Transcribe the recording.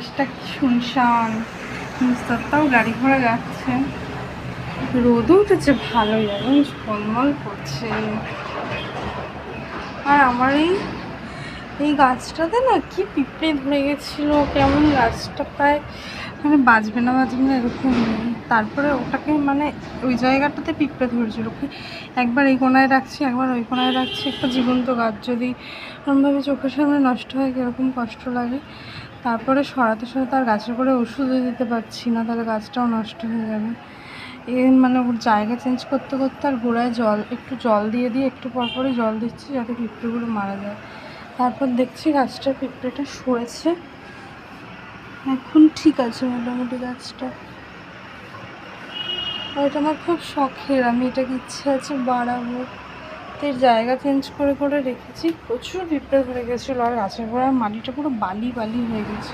পরিবেশটা কি শুনশান, তাও গাড়ি ঘোড়া যাচ্ছে, রোদও উঠেছে ভালোই, একদম ঝলমল করছে। আর আমার এই গাছটাতে না কি পিঁপড়ে ধরে গেছিলো, কেমন গাছটা প্রায় মানে বাঁচবে না এরকম। তারপরে ওটাকে মানে ওই জায়গাটাতে পিঁপড়ে ধরেছিল, কি একবার এই কোনায় রাখছি একবার ওই কোনায় রাখছি, একটা জীবন্ত গাছ যদি এরকমভাবে চোখের সামনে নষ্ট হয় কীরকম কষ্ট লাগে। তারপরে সরাতে আর গাছের করে ওষুধও দিতে পারছি না, তাহলে গাছটাও নষ্ট হয়ে যাবে। মানে ওর জায়গা চেঞ্জ করতে করতে আর গোড়ায় একটু জল দিয়ে একটু পরপরই জল দিচ্ছি যাতে পিঁপড়েগুলো মারা যায়। তারপর দেখছি গাছটা পিঁপড়েটা সরেছে, এখন ঠিক আছে মোটামুটি গাছটা। আর এটা আমার খুব শখের, আমি এটাকে ইচ্ছে আছে বাড়াবো। এর জায়গা চেঞ্জ করে রেখেছি, প্রচুর পিঁপড়ে ধরে গেছিলো আর গাছের গোড়ায় মাটিটা পুরো বালি বালি হয়ে গেছে।